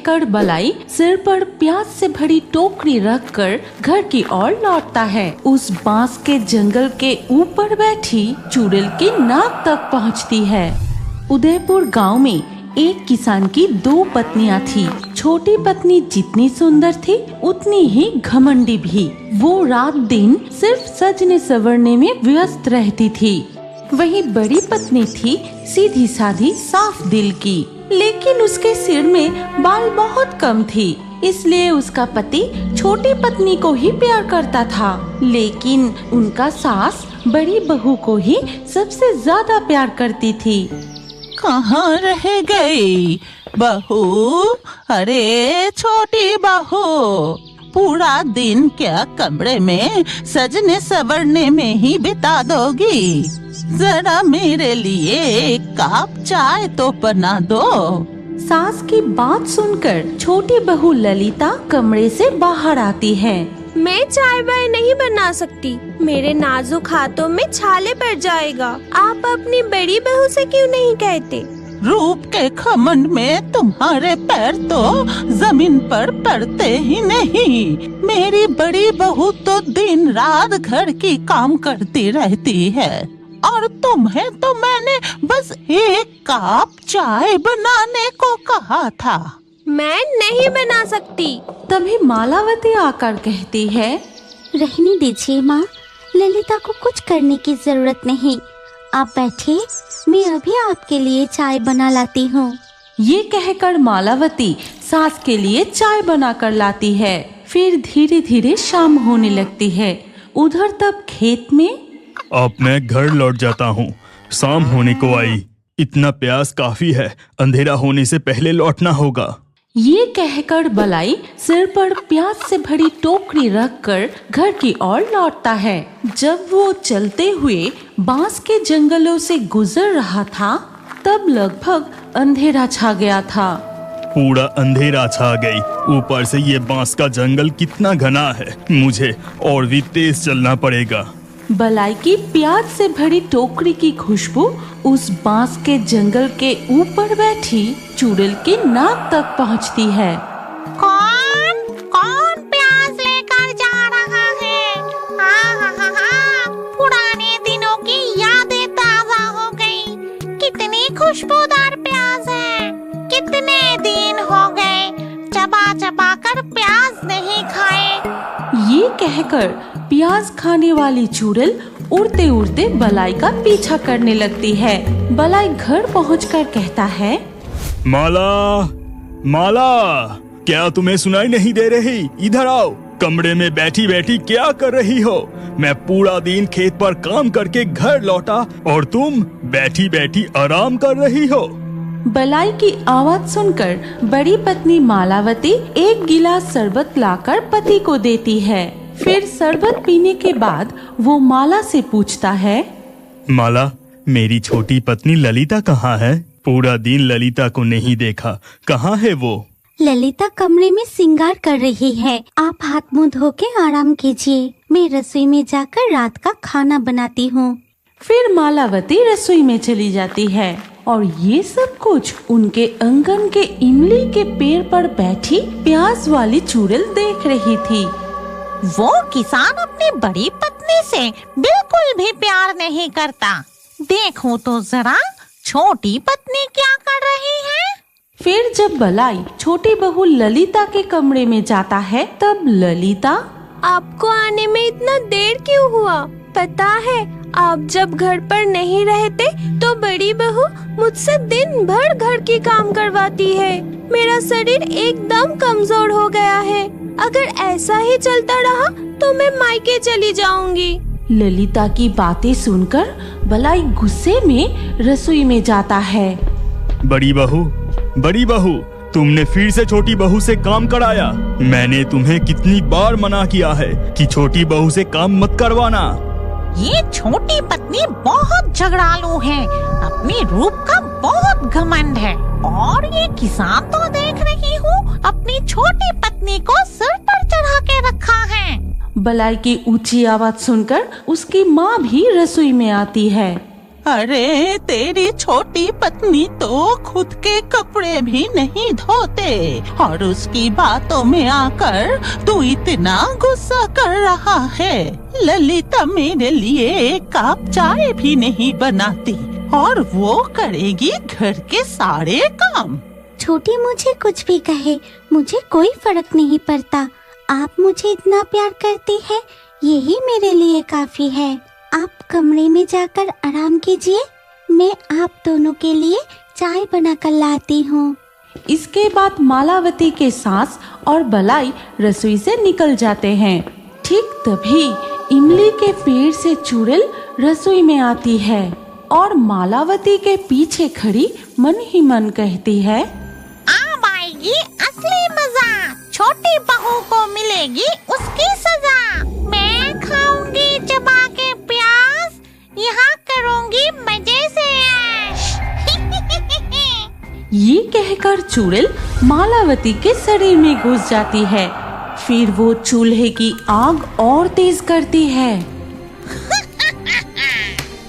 कहकर बलाई सिर पर प्याज से भरी टोकरी रखकर घर की ओर लौटता है। उस बांस के जंगल के ऊपर बैठी चुड़ैल की नाक तक पहुंचती है। उदयपुर गांव में एक किसान की 2 पत्नियां थी। छोटी पत्नी जितनी सुंदर थी उतनी ही घमंडी भी। वो रात दिन सिर्फ सजने संवरने में व्यस्त रहती थी। वहीं बड़ी पत्नी थी सीधी साधी साफ दिल की, लेकिन उसके सिर में बाल बहुत कम थी। इसलिए उसका पति छोटी पत्नी को ही प्यार करता था, लेकिन उनका सास बड़ी बहू को ही सबसे ज्यादा प्यार करती थी। कहाँ रह गई बहू? अरे छोटी बहू, पूरा दिन क्या कमरे में सजने संवरने में ही बिता दोगी? जरा मेरे लिए एक कप चाय तो बना दो। सास की बात सुनकर छोटी बहू ललिता कमरे से बाहर आती है। मैं चाय वाय नहीं बना सकती, मेरे नाजुक हाथों में छाले पड़ जाएगा। आप अपनी बड़ी बहू से क्यों नहीं कहते? रूप के घमंड में तुम्हारे पैर तो जमीन पर पड़ते ही नहीं। मेरी बड़ी बहू तो दिन रात घर की काम करती रहती है, और तुम्हें तो मैंने बस एक कप चाय बनाने को कहा था। मैं नहीं बना सकती। तभी मालावती आकर कहती है, रहने दीजिए माँ, ललिता को कुछ करने की जरूरत नहीं। आप बैठिए, मैं अभी आपके लिए चाय बना लाती हूँ। ये कहकर मालावती सास के लिए चाय बनाकर लाती है। फिर धीरे धीरे शाम होने लगती है। उधर तब खेत में अब मैं घर लौट जाता हूँ, शाम होने को आई। इतना प्यास काफी है, अंधेरा होने से पहले लौटना होगा। ये कहकर बलाई सिर पर प्याज से भरी टोकरी रखकर घर की ओर लौटता है। जब वो चलते हुए बांस के जंगलों से गुजर रहा था, तब लगभग अंधेरा छा गया था। पूरा अंधेरा छा गई, ऊपर से ये बांस का जंगल कितना घना है। मुझे और भी तेज चलना पड़ेगा। बलाई की प्याज से भरी टोकरी की खुशबू उस बांस के जंगल के ऊपर बैठी चुड़ैल की नाक तक पहुंचती है। कौन प्याज लेकर जा रहा है? पुराने दिनों की यादें ताजा हो गई। कितनी खुशबूदार प्याज है। कितने दिन हो गए चबा चबा कर प्याज नहीं खाए। ये कहकर प्याज खाने वाली चुड़ैल उड़ते उड़ते बलाई का पीछा करने लगती है। बलाई घर पहुंचकर कहता है, माला, माला, क्या तुम्हें सुनाई नहीं दे रही? इधर आओ। कमरे में बैठी बैठी क्या कर रही हो? मैं पूरा दिन खेत पर काम करके घर लौटा और तुम बैठी बैठी आराम कर रही हो। बलाई की आवाज सुनकर बड़ी पत्नी मालावती एक गिलास शरबत लाकर पति को देती है। फिर शरबत पीने के बाद वो माला से पूछता है, माला, मेरी छोटी पत्नी ललिता कहाँ है? पूरा दिन ललिता को नहीं देखा, कहाँ है वो? ललिता कमरे में श्रृंगार कर रही है। आप हाथ मुंह धो के आराम कीजिए, मैं रसोई में जाकर रात का खाना बनाती हूँ। फिर मालावती रसोई में चली जाती है और ये सब कुछ उनके आंगन के इमली के पेड़ पर बैठी प्याज वाली चुड़ैल देख रही थी। वो किसान अपनी बड़ी पत्नी से बिल्कुल भी प्यार नहीं करता। देखो तो जरा छोटी पत्नी क्या कर रही है। फिर जब बलाई छोटी बहू ललिता के कमरे में जाता है, तब ललिता, आपको आने में इतना देर क्यों हुआ? पता है, आप जब घर पर नहीं रहते तो बड़ी बहू मुझसे दिन भर घर की काम करवाती है। मेरा शरीर एकदम कमजोर हो गया है। अगर ऐसा ही चलता रहा तो मैं मायके चली जाऊंगी। ललिता की बातें सुनकर बलाई गुस्से में रसोई में जाता है। बड़ी बहू, तुमने फिर से छोटी बहू से काम कराया। मैंने तुम्हें कितनी बार मना किया है कि छोटी बहू से काम मत करवाना। ये छोटी पत्नी बहुत झगड़ालू है, अपनी रूप का बहुत घमंड है। और ये किसान तो देख रही हूँ अपनी छोटी पत्नी को सिर पर चढ़ा के रखा है। बलाई की ऊंची आवाज सुनकर उसकी माँ भी रसोई में आती है। अरे तेरी छोटी पत्नी तो खुद के कपड़े भी नहीं धोते और उसकी बातों में आकर तू इतना गुस्सा कर रहा है। ललिता मेरे लिए एक कप चाय भी नहीं बनाती और वो करेगी घर के सारे काम। छोटी मुझे कुछ भी कहे, मुझे कोई फर्क नहीं पड़ता। आप मुझे इतना प्यार करती है, यही मेरे लिए काफी है। आप कमरे में जाकर आराम कीजिए, मैं आप दोनों के लिए चाय बनाकर लाती हूँ। इसके बाद मालावती के सास और बलाई रसोई से निकल जाते हैं। ठीक तभी इमली के पेड़ से चुड़ैल रसोई में आती है और मालावती के पीछे खड़ी मन ही मन कहती है, अब आएगी असली मजा, छोटी बहू को मिलेगी उसकी सजा। मैं खाऊंगी चबा के प्याज, यहाँ करूंगी मजे से ऐश। ये कहकर चुड़ैल मालावती के शरीर में घुस जाती है। फिर वो चूल्हे की आग और तेज करती है।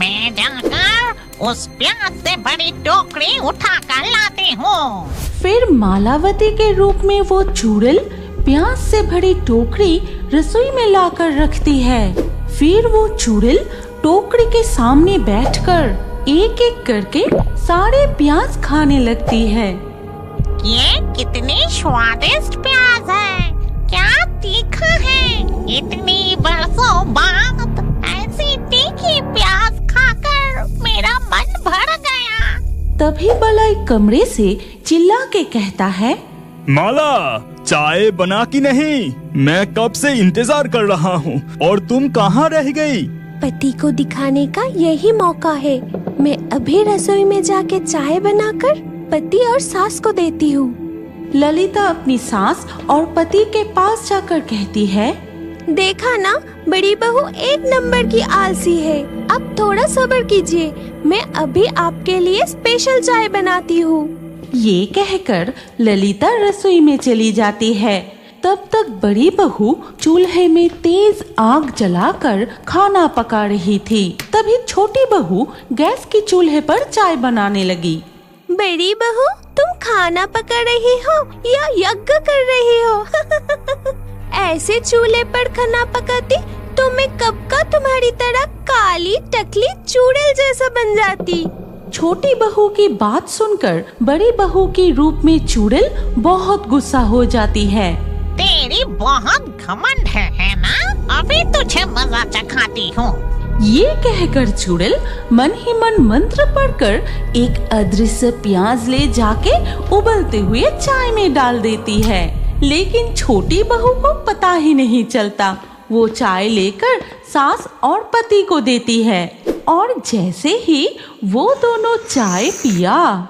मैं जाकर उस प्याज से बड़ी टोकरी उठा कर लाती हूँ। फिर मालावती के रूप में वो चुड़ैल प्याज से भरी टोकरी रसोई में लाकर रखती है। फिर वो चुड़ैल टोकरी के सामने बैठकर एक एक करके सारे प्याज खाने लगती है। ये कितनी स्वादिष्ट प्याज है, क्या तीखा है। इतनी बरसों बाद ऐसी तीखी प्याज खाकर मेरा मन भर गया। तभी बलाई कमरे से चिल्ला के कहता है, माला, चाय बना कि नहीं? मैं कब से इंतजार कर रहा हूँ और तुम कहाँ रह गई? पति को दिखाने का यही मौका है। मैं अभी रसोई में जाके चाय बनाकर पति और सास को देती हूँ। ललिता अपनी सास और पति के पास जाकर कहती है, देखा ना, बड़ी बहू एक नंबर की आलसी है। अब थोड़ा सब्र कीजिए, मैं अभी आपके लिए स्पेशल चाय बनाती हूँ। ये कहकर ललिता रसोई में चली जाती है। तब तक बड़ी बहू चूल्हे में तेज आग जलाकर खाना पका रही थी। तभी छोटी बहू गैस की चूल्हे पर चाय बनाने लगी। बड़ी बहू, तुम खाना पका रही हो या यज्ञ कर रही हो? ऐसे चूल्हे पर खाना पकाती तो मैं कब का तुम्हारी तरह काली टकली चुड़ैल जैसा बन जाती। छोटी बहू की बात सुनकर बड़ी बहू के रूप में चुड़ैल बहुत गुस्सा हो जाती है। तेरी बहुत घमंड है ना? अभी तुझे मजा चखाती हूँ। ये कहकर चुड़ैल मन ही मन मंत्र पढ़कर एक अदृश्य प्याज ले जाके उबलते हुए चाय में डाल देती है। लेकिन छोटी बहू को पता ही नहीं चलता। वो चाय लेकर सास और पति को देती है और जैसे ही वो दोनों चाय पिया,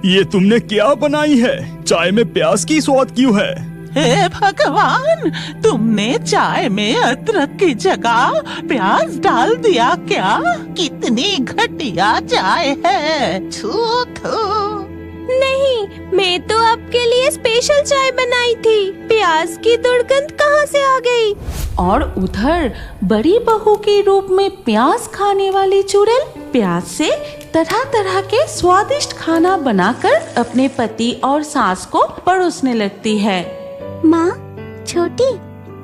ये तुमने क्या बनाई है? चाय में प्याज की स्वाद क्यों है? हे भगवान, तुमने चाय में अदरक की जगह प्याज डाल दिया क्या? कितनी घटिया चाय है। थू थू। नहीं, मैं तो आपके लिए स्पेशल चाय बनाई थी। प्याज की दुर्गंध कहाँ से आ गई? और उधर बड़ी बहू के रूप में प्याज खाने वाली चुड़ैल प्याज से तरह तरह के स्वादिष्ट खाना बनाकर अपने पति और सास को परोसने लगती है। माँ, छोटी,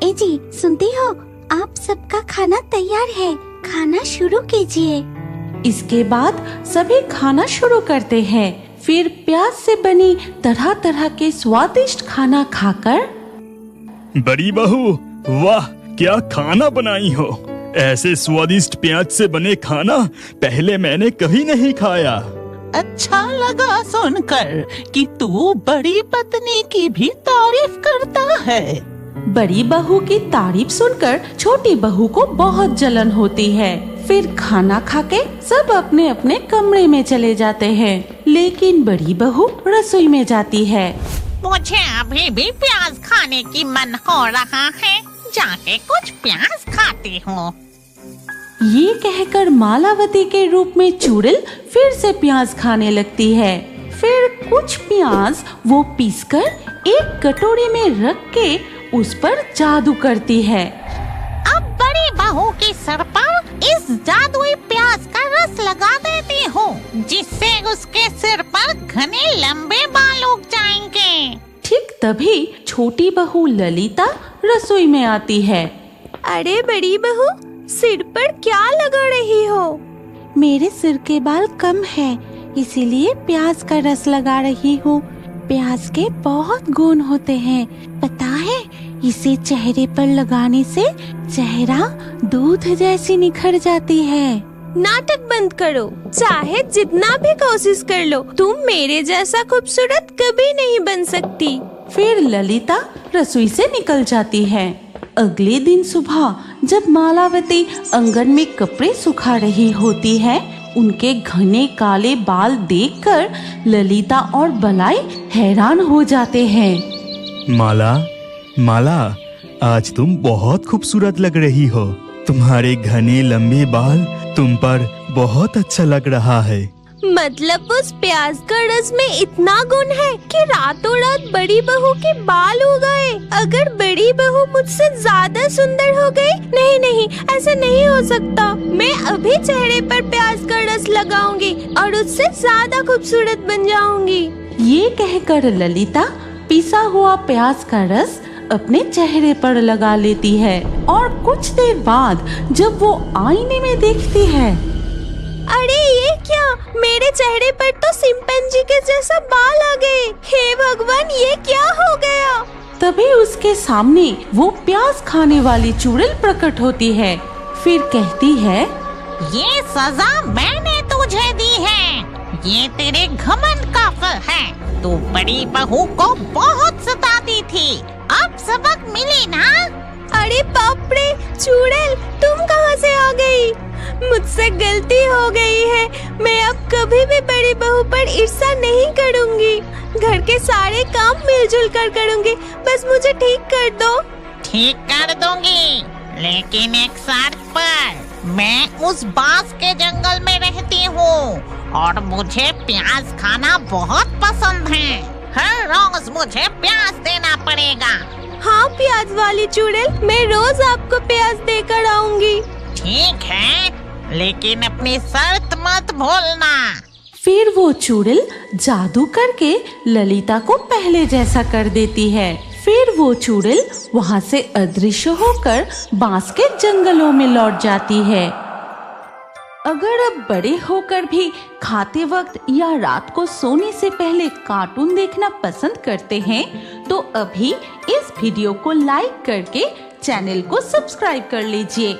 ए जी, सुनती हो? आप सबका खाना तैयार है, खाना शुरू कीजिए। इसके बाद सभी खाना शुरू करते हैं। फिर प्याज से बनी तरह तरह के स्वादिष्ट खाना खाकर, बड़ी बहू, वाह, क्या खाना बनाई हो। ऐसे स्वादिष्ट प्याज से बने खाना पहले मैंने कभी नहीं खाया। अच्छा लगा सुनकर कि तू बड़ी पत्नी की भी तारीफ करता है। बड़ी बहू की तारीफ सुनकर छोटी बहू को बहुत जलन होती है। फिर खाना खाके सब अपने अपने कमरे में चले जाते हैं। लेकिन बड़ी बहू रसोई में जाती है। मुझे अभी भी प्याज खाने की मन हो रहा है, जाके कुछ प्याज खाती हूँ। ये कहकर मालावती के रूप में चुड़ैल फिर से प्याज खाने लगती है। फिर कुछ प्याज वो पीसकर एक कटोरी में रख के उस पर जादू करती है। अब बड़ी बहू के सर पर इस जादुई प्याज का रस लगा देती हूँ, जिससे उसके सिर पर घने लंबे बाल उग जाएंगे। ठीक तभी छोटी बहू ललिता रसोई में आती है। अरे बड़ी बहू, सिर पर क्या लगा रही हो? मेरे सिर के बाल कम है, इसीलिए प्याज का रस लगा रही हूँ। प्याज के बहुत गुण होते हैं, पता है? इसे चेहरे पर लगाने से चेहरा दूध जैसी निखर जाती है। नाटक बंद करो। चाहे जितना भी कोशिश कर लो, तुम मेरे जैसा खूबसूरत कभी नहीं बन सकती। फिर ललिता रसोई से निकल जाती है। अगले दिन सुबह जब मालावती आंगन में कपड़े सुखा रही होती है, उनके घने काले बाल देखकर ललिता और बलाई हैरान हो जाते हैं। माला, माला, आज तुम बहुत खूबसूरत लग रही हो। तुम्हारे घने लंबे बाल तुम पर बहुत अच्छा लग रहा है। मतलब उस प्याज का रस में इतना गुण है कि रातों रात बड़ी बहू के बाल हो गए। अगर बड़ी बहू मुझसे ज्यादा सुंदर हो गई, नहीं नहीं, ऐसा नहीं हो सकता। मैं अभी चेहरे पर प्याज का रस लगाऊंगी और उससे ज्यादा खूबसूरत बन जाऊंगी। ये कहकर ललिता पिसा हुआ प्याज का रस अपने चेहरे पर लगा लेती है और कुछ देर बाद जब वो आईने में देखती है, अरे ये क्या, मेरे चेहरे पर तो चिंपैंजी के जैसा बाल आ गए। हे भगवान, ये क्या हो गया? तभी उसके सामने वो प्याज खाने वाली चुड़ैल प्रकट होती है। फिर कहती है, ये सजा मैंने तुझे दी है। ये तेरे घमंड का फल है। तू बड़ी बहू को बहुत सताती थी, अब सबक मिली ना? अरे बाप रे, चुड़ैल तुम कहाँ से आ गई? मुझसे गलती हो गई है। मैं अब कभी भी बड़ी बहू पर ईर्ष्या नहीं करूँगी। घर के सारे काम मिलजुल कर करूँगी। बस मुझे ठीक कर दो। ठीक कर दूंगी, लेकिन एक शर्त पर। मैं उस बांस के जंगल में रहती हूँ और मुझे प्याज खाना बहुत पसंद है। हर रोज मुझे प्याज देना पड़ेगा। हाँ प्याज वाली चुड़ैल, मैं रोज आपको प्याज देकर आऊंगी। ठीक है, लेकिन अपनी शर्त मत भूलना। फिर वो चुड़ैल जादू करके ललिता को पहले जैसा कर देती है। फिर वो चुड़ैल वहाँ से अदृश्य होकर बांस के जंगलों में लौट जाती है। अगर अब बड़े होकर भी खाते वक्त या रात को सोने से पहले कार्टून देखना पसंद करते हैं, तो अभी इस वीडियो को लाइक करके चैनल को सब्सक्राइब कर लीजिए।